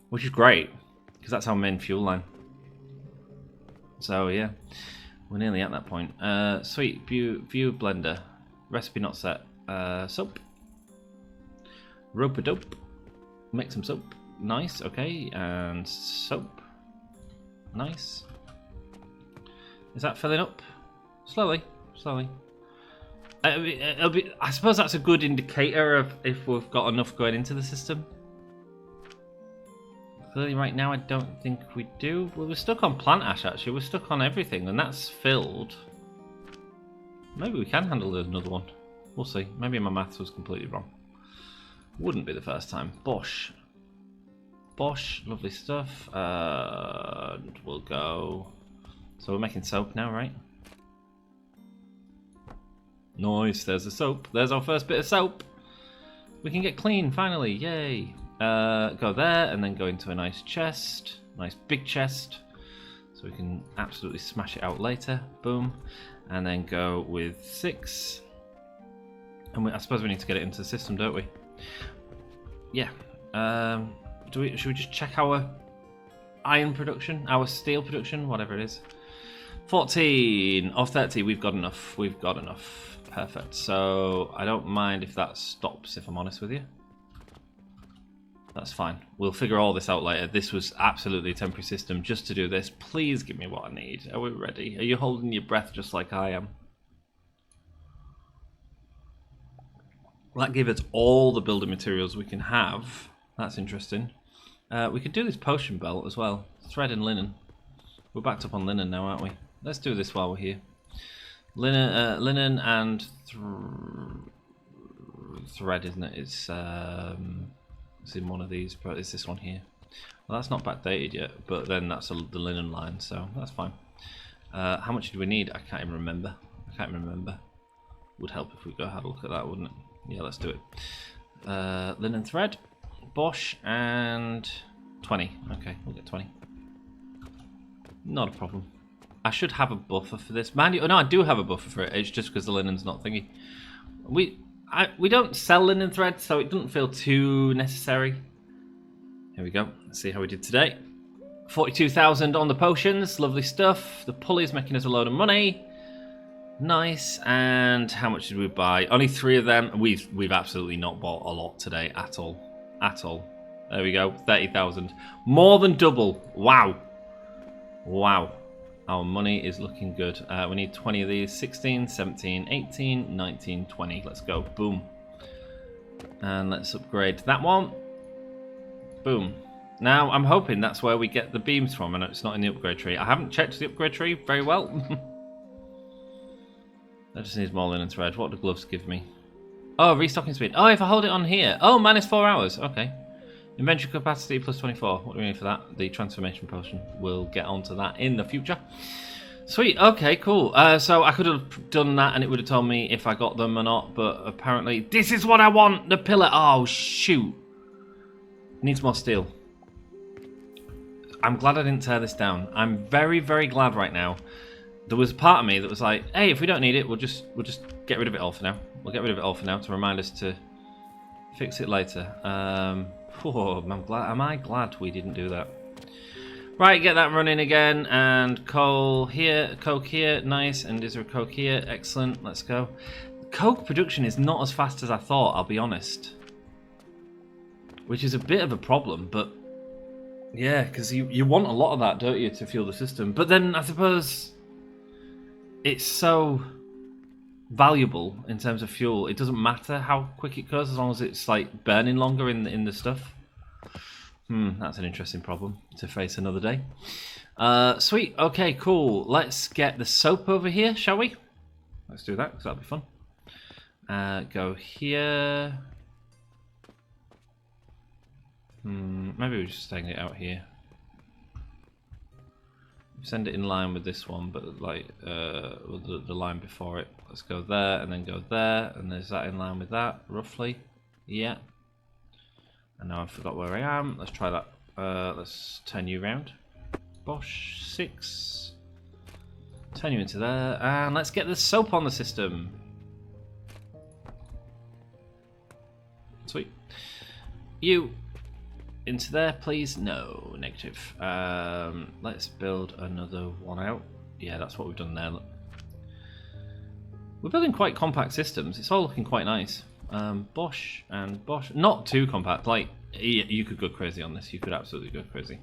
which is great because that's our main fuel line. So yeah, we're nearly at that point. Sweet. View blender. Recipe not set. Soap. Rope-a-dope. Make some soap. Nice. Okay, and soap. Nice. Is that filling up? Slowly. I suppose that's a good indicator of if we've got enough going into the system. Clearly right now I don't think we do. Well, we're stuck on plant ash actually. We're stuck on everything and that's filled. Maybe we can handle another one. We'll see. Maybe my maths was completely wrong. Wouldn't be the first time. Bosh. Lovely stuff. And we'll go... So we're making soap now, right? Nice, there's the soap. There's our first bit of soap. We can get clean, finally, yay. Go there, and then go into a nice chest. Nice big chest. So we can absolutely smash it out later. Boom. And then go with 6. And I suppose we need to get it into the system, don't we? Yeah. Should we just check our iron production? Our steel production? Whatever it is. 14 of 30, we've got enough. Perfect. So I don't mind if that stops, if I'm honest with you. That's fine. We'll figure all this out later. This was absolutely a temporary system just to do this. Please give me what I need. Are we ready? Are you holding your breath just like I am? That gives us all the building materials we can have. That's interesting. We could do this potion belt as well. Thread and linen. We're backed up on linen now, aren't we? Let's do this while we're here. Linen and thread, isn't it? It's in one of these, but it's this one here. Well, that's not backdated yet, but then that's the linen line, so that's fine. How much do we need? I can't even remember. Would help if we go have a look at that, wouldn't it? Yeah, let's do it. Linen thread, Bosch, and 20. Okay, we'll get 20. Not a problem. I should have a buffer for this. Man, no, I do have a buffer for it. It's just because the linen's not thingy. We don't sell linen thread, so it doesn't feel too necessary. Here we go. Let's see how we did today. 42,000 on the potions. Lovely stuff. The pulley's making us a load of money. Nice. And how much did we buy? Only 3 of them. We've absolutely not bought a lot today at all. There we go. 30,000. More than double. Wow. Our money is looking good. We need 20 of these. 16, 17, 18, 19, 20. Let's go. Boom. And let's upgrade that one. Boom. Now, I'm hoping that's where we get the beams from, and it's not in the upgrade tree. I haven't checked the upgrade tree very well. I just need more linen thread. What do gloves give me? Oh, restocking speed. Oh, if I hold it on here. Oh, minus 4 hours. Okay. Inventory capacity plus 24. What do we need for that? The transformation potion. We'll get onto that in the future. Sweet. Okay, cool. So I could have done that and it would have told me if I got them or not, but apparently this is what I want. The pillar. Oh, shoot. Needs more steel. I'm glad I didn't tear this down. I'm very, very glad right now. There was part of me that was like, hey, if we don't need it, we'll just get rid of it all for now. We'll get rid of it all for now to remind us to fix it later. Oh, am I glad we didn't do that. Right, get that running again, and coal here, coke here, nice, and is there a coke here? Excellent, let's go. Coke production is not as fast as I thought, I'll be honest. Which is a bit of a problem, but yeah, because you want a lot of that, don't you, to fuel the system. But then I suppose it's so valuable in terms of fuel. It doesn't matter how quick it goes as long as it's like burning longer in the stuff. That's an interesting problem to face another day. Sweet. Okay, cool. Let's get the soap over here, shall we? Let's do that, because that'll be fun. Go here. Maybe we're just staying it out here. Send it in line with this one, but like the line before it. Let's go there, and then go there, and there's that in line with that, roughly. Yeah. And now I forgot where I am. Let's try that. Let's turn you around. Bosh, 6. Turn you into there, and let's get the soap on the system. Sweet. You into there, please. No, negative. Let's build another one out. Yeah, that's what we've done there. Look. We're building quite compact systems. It's all looking quite nice. Bosh and Bosh. Not too compact. Like, you could go crazy on this. You could absolutely go crazy.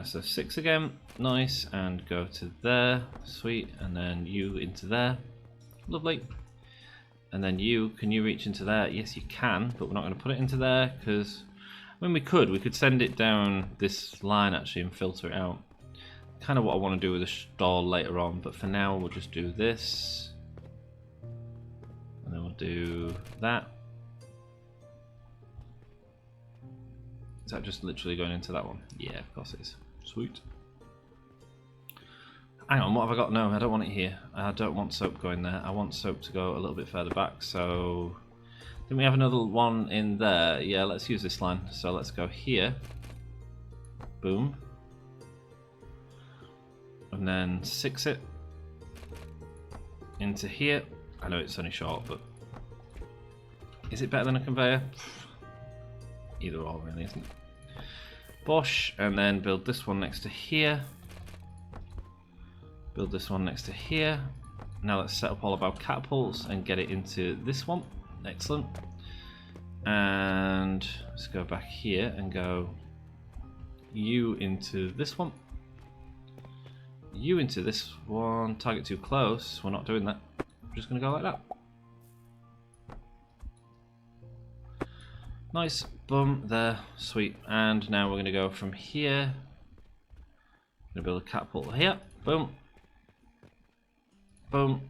So 6 again. Nice. And go to there. Sweet. And then you into there. Lovely. And then you, can you reach into there? Yes, you can, but we're not going to put it into there because, I mean, we could send it down this line actually and filter it out. Kind of what I want to do with the stall later on, but for now we'll just do this. And then we'll do that. Is that just literally going into that one? Yeah, of course it is. Sweet. Hang on, what have I got? No, I don't want it here. I don't want soap going there. I want soap to go a little bit further back. So, didn't we have another one in there? Yeah, let's use this line. So let's go here. Boom. And then 6 it into here. I know it's only short, but is it better than a conveyor? Either or, really, isn't it? Bosh, and then build this one next to here. Build this one next to here. Now let's set up all of our catapults and get it into this one. Excellent. And let's go back here and go you into this one. You into this one. Target too close. We're not doing that. We're just going to go like that. Nice. Boom. There. Sweet. And now we're going to go from here. Going to build a catapult here. Boom. Boom.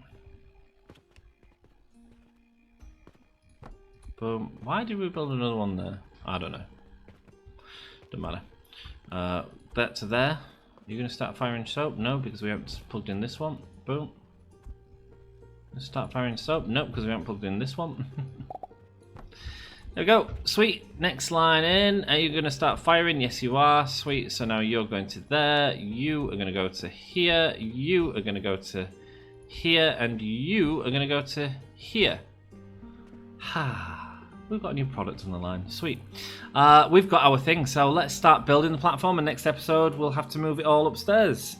Boom. Why did we build another one there? I don't know. Doesn't matter. That to there. You're going to start firing soap? No, because we haven't plugged in this one. Boom. Let's start firing soap? No, because we haven't plugged in this one. There we go. Sweet. Next line in. Are you going to start firing? Yes, you are. Sweet. So now you're going to there. You are going to go to here. You are going to go to here. And you are going to go to here. Ha. We've got a new product on the line. Sweet. We've got our thing. So let's start building the platform. And next episode, we'll have to move it all upstairs.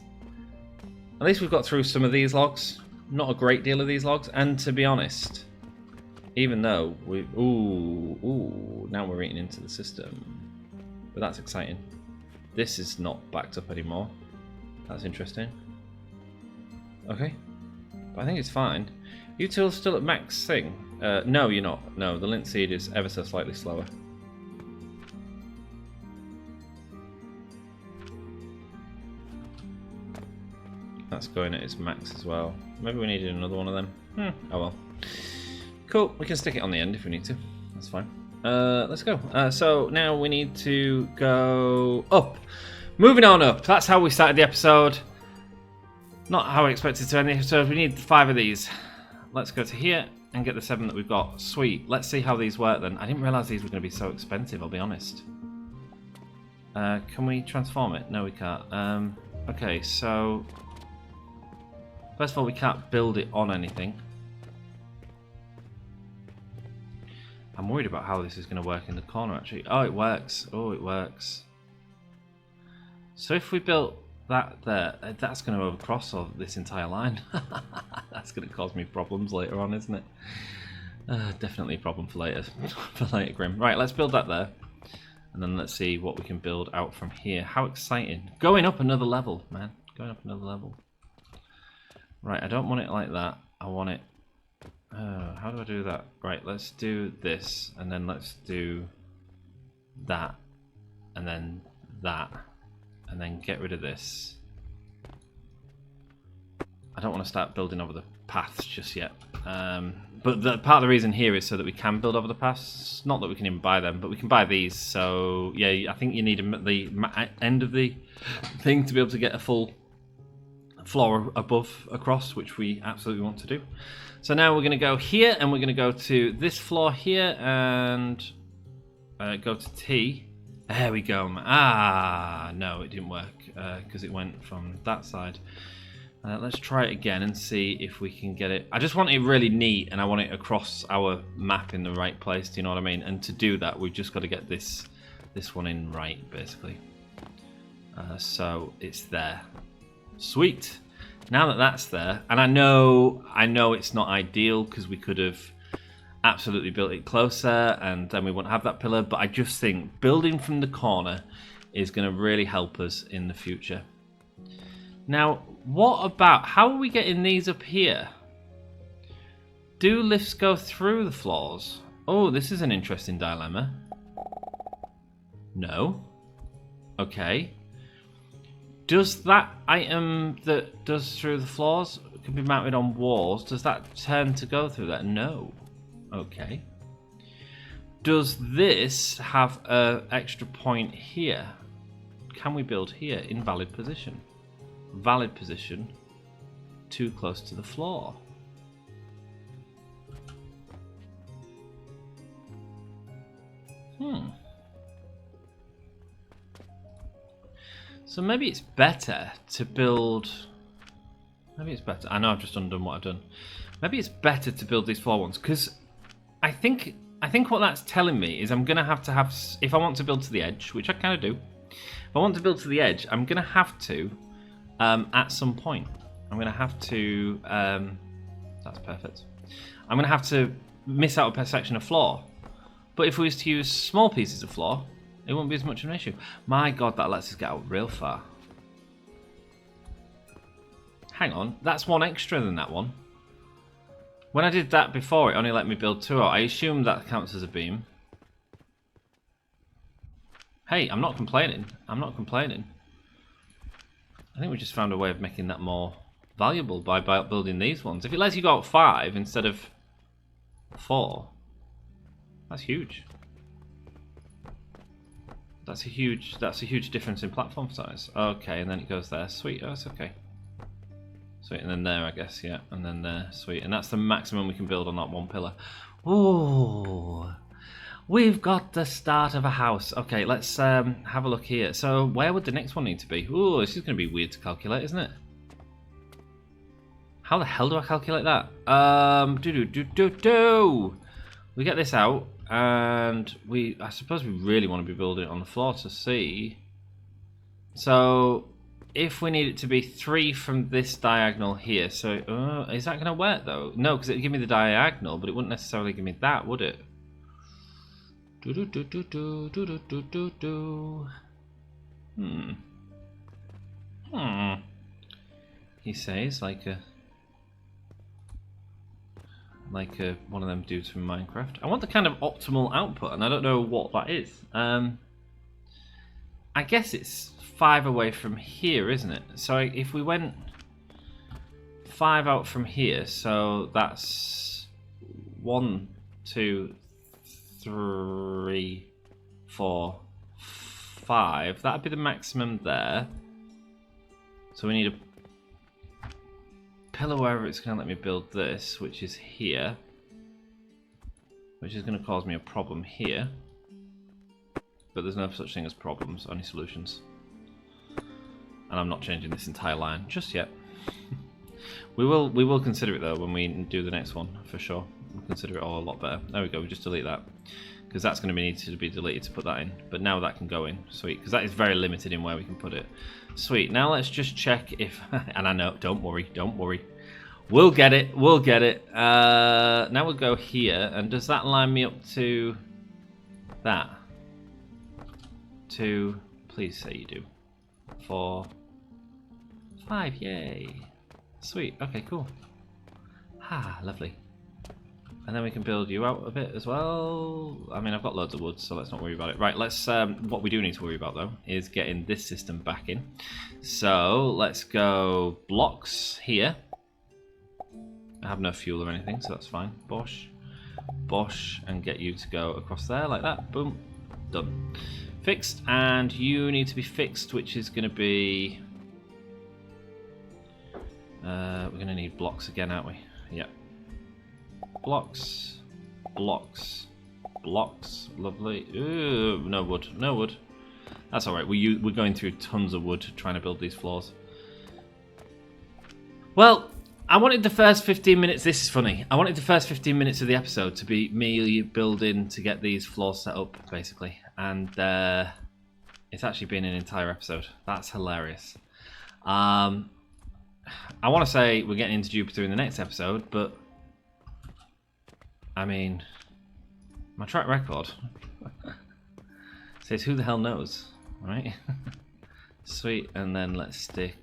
At least we've got through some of these logs. Not a great deal of these logs. And to be honest, even though we... Ooh, now we're eating into the system. But that's exciting. This is not backed up anymore. That's interesting. Okay. But I think it's fine. You two are still at max thing? No, you're not. No, the linseed is ever so slightly slower. That's going at its max as well. Maybe we needed another one of them. Oh well. Cool, we can stick it on the end if we need to. That's fine. Let's go. So now we need to go up. Moving on up. That's how we started the episode. Not how I expected to end the episode. We need 5 of these. Let's go to here and get the 7 that we've got. Sweet. Let's see how these work then. I didn't realise these were going to be so expensive, I'll be honest. Can we transform it? No, we can't. Okay, so... First of all, we can't build it on anything. I'm worried about how this is going to work in the corner, actually. Oh, it works. Oh, it works. So if we built that there, that's going to overcross this entire line. That's going to cause me problems later on, isn't it? Definitely a problem for later, for later, Grim. Right, let's build that there. And then let's see what we can build out from here. How exciting. Going up another level, man. Going up another level. Right, I don't want it like that. I want it... how do I do that? Right, let's do this, and then let's do that, and then that, and then get rid of this. I don't want to start building over the paths just yet. But part of the reason here is so that we can build over the paths. Not that we can even buy them, but we can buy these. So yeah, I think you need the end of the thing to be able to get a full floor above across, which we absolutely want to do. So now we're going to go here, and we're going to go to this floor here, and go to T. There we go. Ah, no, it didn't work because it went from that side. Let's try it again and see if we can get it. I just want it really neat, and I want it across our map in the right place. Do you know what I mean? And to do that, we've just got to get this one in right, basically. So it's there. Sweet. Now that that's there, and I know it's not ideal because we could have absolutely built it closer, and then we wouldn't have that pillar. But I just think building from the corner is going to really help us in the future. Now, what about, how are we getting these up here? Do lifts go through the floors? Oh, this is an interesting dilemma. No. Okay. Does that item that does through the floors, can be mounted on walls, does that turn to go through that? No. Okay. Does this have an extra point here? Can we build here? Invalid position. Valid position, too close to the floor. So maybe it's better to build. Maybe it's better. I know I've just undone what I've done. Maybe it's better to build these floor ones, because I think what that's telling me is I'm gonna have to if I want to build to the edge, which I kind of do. If I want to build to the edge, I'm gonna have to. At some point, I'm going to have to. That's perfect. I'm going to have to miss out a section of floor. But if we was to use small pieces of floor, it wouldn't be as much of an issue. My God, that lets us get out real far. Hang on, that's one extra than that one. When I did that before, it only let me build 2 out. I assume that counts as a beam. Hey, I'm not complaining. I'm not complaining. I think we just found a way of making that more valuable by building these ones. If it lets you go out 5 instead of 4, that's huge. That's a huge difference in platform size. Okay, and then it goes there. Sweet, oh, that's okay. Sweet, and then there, I guess, yeah, and then there. Sweet, and that's the maximum we can build on that one pillar. Ooh. We've got the start of a house. Okay, let's have a look here. So where would the next one need to be? Ooh, this is going to be weird to calculate, isn't it? How the hell do I calculate that? We get this out, and I suppose we really want to be building it on the floor to see. So if we need it to be 3 from this diagonal here, so is that going to work though? No, because it would give me the diagonal, but it wouldn't necessarily give me that, would it? He says, like one of them dudes from Minecraft. I want the kind of optimal output, and I don't know what that is. I guess it's 5 away from here, isn't it? So if we went 5 out from here, so that's 1, 2, 3, 4, 5. That'd be the maximum there. So we need a pillar wherever it's going to let me build this, which is here, which is going to cause me a problem here. But there's no such thing as problems, only solutions. And I'm not changing this entire line just yet. We will consider it though when we do the next one for sure. We'll consider it all a lot better. There we go. We just delete that because that's going to need to be deleted to put that in. But now that can go in. Sweet, because that is very limited in where we can put it. Sweet. Now let's just check if. And I know. Don't worry. Don't worry. We'll get it. We'll get it. Now we'll go here. And does that line me up to that? 2. Please say you do. 4, 5. Yay. Sweet. Okay. Cool. Ah, lovely. And then we can build you out a bit as well. I mean, I've got loads of wood, so let's not worry about it. Right, let's. What we do need to worry about, though, is getting this system back in. So let's go blocks here. I have no fuel or anything, so that's fine. Bosh, bosh, and get you to go across there like that. Boom, done. Fixed, and you need to be fixed, which is going to be... we're going to need blocks again, aren't we? Yeah. Blocks, blocks, blocks. Lovely. Ooh, no wood, no wood. That's all right. We're going through tons of wood trying to build these floors. Well, I wanted the first 15 minutes. This is funny. I wanted the first 15 minutes of the episode to be me building to get these floors set up, basically, and it's actually been an entire episode. That's hilarious. I want to say we're getting into Jupiter in the next episode, but I mean, my track record says who the hell knows, right? Sweet, and then let's stick.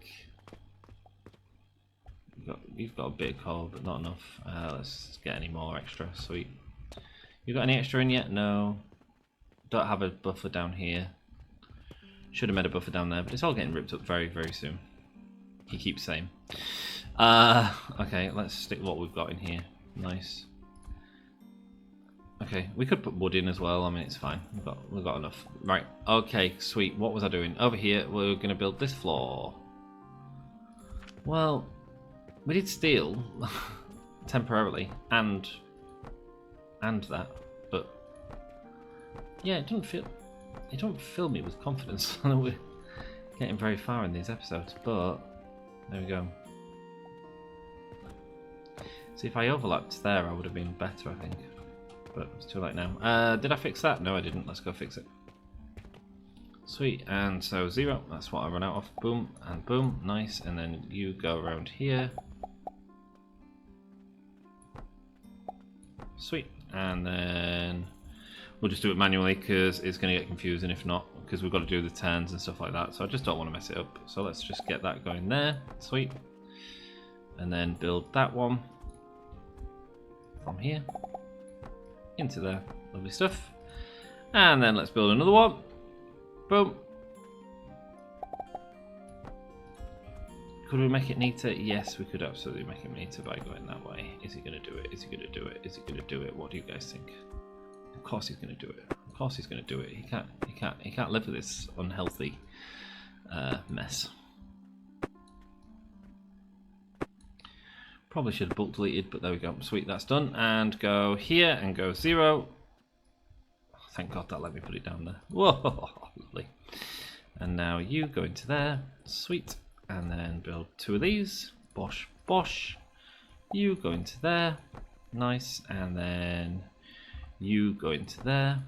You've got a bit of coal, but not enough. Let's get any more extra. Sweet. You got any extra in yet? No. Don't have a buffer down here. Should have made a buffer down there, but it's all getting ripped up very, very soon. He keeps saying. Okay, let's stick what we've got in here. Nice. Okay, we could put wood in as well. I mean, it's fine. We've got enough. Right. Okay, sweet. What was I doing? Over here, we're going to build this floor. Well, we did steel temporarily, and that, but yeah, it don't fill me with confidence. We're getting very far in these episodes, but there we go. See, if I overlapped there, I would have been better, I think. But it's too late now. Did I fix that? No, I didn't. Let's go fix it. Sweet. And so 0. That's what I run out of. Boom and boom. Nice. And then you go around here. Sweet. And then we'll just do it manually because it's going to get confusing if not, because we've got to do the turns and stuff like that. So I just don't want to mess it up. So let's just get that going there. Sweet. And then build that one from here into there. Lovely stuff. And then let's build another one. Boom. Could we make it neater? Yes, we could absolutely make it neater by going that way. Is he going to do it? Is he going to do it? Is he going to do it? What do you guys think? Of course he's going to do it. Of course he's going to do it. He can't live with this unhealthy mess. Probably should have bulk deleted, but there we go. Sweet, that's done. And go here and go 0. Thank God that let me put it down there. Whoa, lovely. And now you go into there. Sweet. And then build 2 of these. Bosh, bosh. You go into there. Nice. And then you go into there.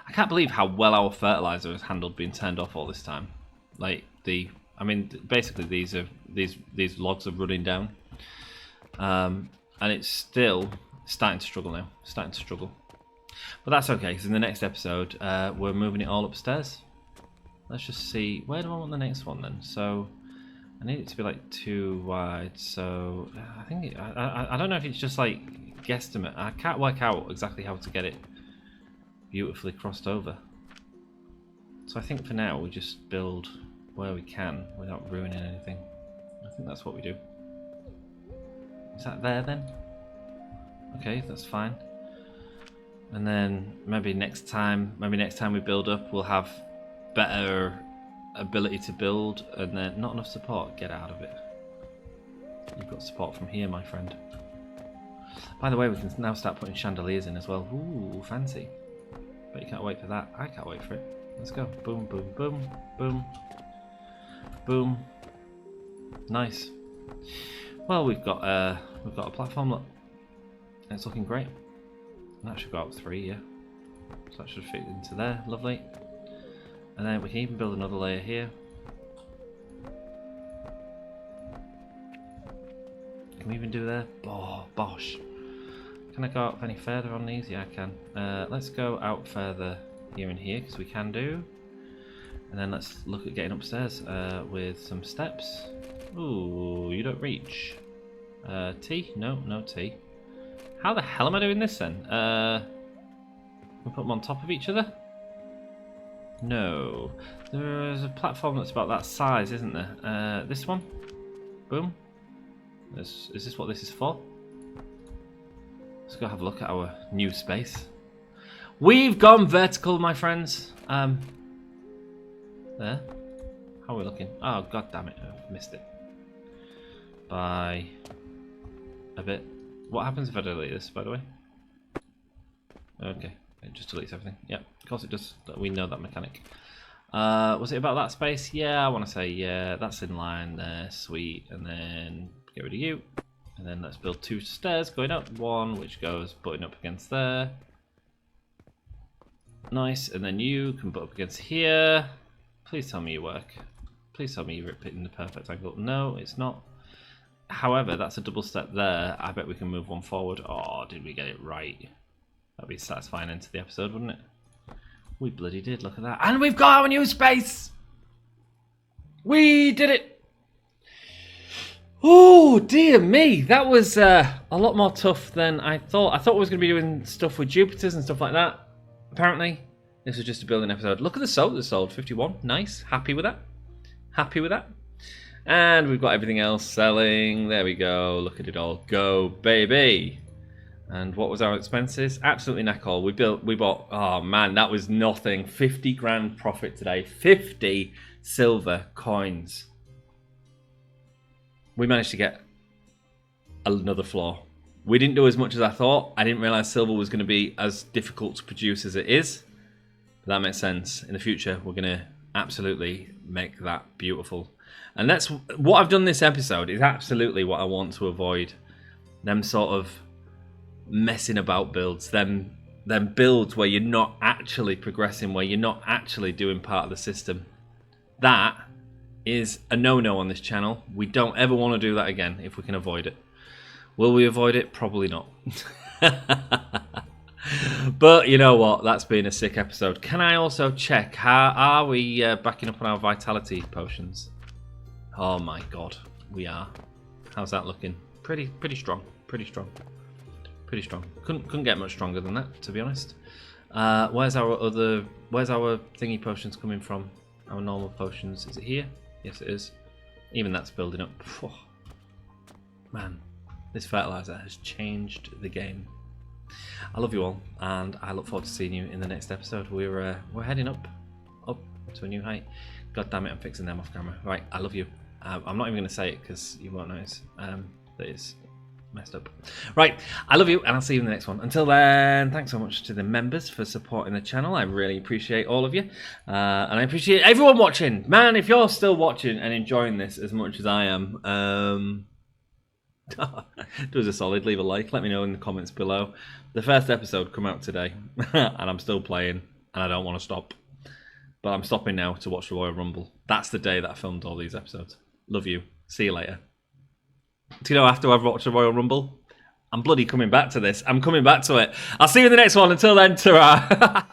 I can't believe how well our fertilizer has handled being turned off all this time. Like I mean, basically these logs are running down, and it's still starting to struggle now. Starting to struggle, but that's okay because in the next episode we're moving it all upstairs. Let's just see, where do I want the next one then? So I need it to be like 2 wide. So I think I don't know if it's just like guesstimate. I can't work out exactly how to get it beautifully crossed over. So I think for now we just build where we can without ruining anything. I think that's what we do. Is that there then? Okay, that's fine. And then maybe next time we build up, we'll have better ability to build, and then not enough support. Get out of it. You've got support from here, my friend. By the way, we can now start putting chandeliers in as well. Ooh, fancy. But you can't wait for that. I can't wait for it. Let's go. Boom, boom, boom, boom. Boom. Nice. Well, we've got a platform. Look, it's looking great. And that should go up 3, yeah. So that should fit into there. Lovely. And then we can even build another layer here. Can we even do there? Oh, bosh. Can I go out any further on these? Yeah, I can. Let's go out further here and here because we can do. And then let's look at getting upstairs with some steps. Ooh, you don't reach. T? No, no T. How the hell am I doing this then? Can we put them on top of each other? No. There's a platform that's about that size, isn't there? This one? Boom. Is this what this is for? Let's go have a look at our new space. We've gone vertical, my friends. There. How are we looking? Oh, god damn it. I've missed it. By a bit. What happens if I delete this, by the way? Okay. It just deletes everything. Yep, of course it does. We know that mechanic. Was it about that space? Yeah, I want to say yeah. That's in line there. Sweet. And then get rid of you. And then let's build 2 stairs going up. One which goes butting up against there. Nice. And then you can butt up against here. Please tell me you work. Please tell me you rip it in the perfect angle. No, it's not. However, that's a double step there. I bet we can move one forward. Oh, did we get it right? That'd be a satisfying end to the episode, wouldn't it? We bloody did, look at that. And we've got our new space! We did it! Oh, dear me. That was a lot more tough than I thought. I thought we was going to be doing stuff with Jupiters and stuff like that. Apparently, this was just a building episode. Look at the sold. It's sold 51. Nice. Happy with that. Happy with that. And we've got everything else selling. There we go. Look at it all go, baby. And what was our expenses? Absolutely neck all. We bought, oh man, that was nothing. 50 grand profit today. 50 silver coins. We managed to get another floor. We didn't do as much as I thought. I didn't realize silver was going to be as difficult to produce as it is. But that makes sense. In the future, we're going to absolutely make that beautiful. And that's what I've done this episode is absolutely what I want to avoid. Them sort of messing about builds, them builds where you're not actually progressing, where you're not actually doing part of the system. That is a no-no on this channel. We don't ever want to do that again if we can avoid it. Will we avoid it? Probably not. But you know what? That's been a sick episode. Can I also check, how are we backing up on our vitality potions? Oh my god, we are. How's that looking? Pretty strong. Pretty strong. Pretty strong. Couldn't get much stronger than that, to be honest. Where's our thingy potions coming from? Our normal potions. Is it here? Yes, it is. Even that's building up. Phew. Man, this fertilizer has changed the game. I love you all, and I look forward to seeing you in the next episode. We're heading up to a new height. God damn it, I'm fixing them off camera. Right, I love you. I'm not even going to say it because you won't notice that it's messed up. Right, I love you, and I'll see you in the next one. Until then, thanks so much to the members for supporting the channel. I really appreciate all of you, and I appreciate everyone watching. Man, if you're still watching and enjoying this as much as I am, do us a solid, leave a like, let me know in the comments below. The first episode come out today, and I'm still playing, and I don't want to stop. But I'm stopping now to watch the Royal Rumble. That's the day that I filmed all these episodes. Love you. See you later. Do you know, after I've watched the Royal Rumble, I'm bloody coming back to this. I'm coming back to it. I'll see you in the next one. Until then, ta-ra.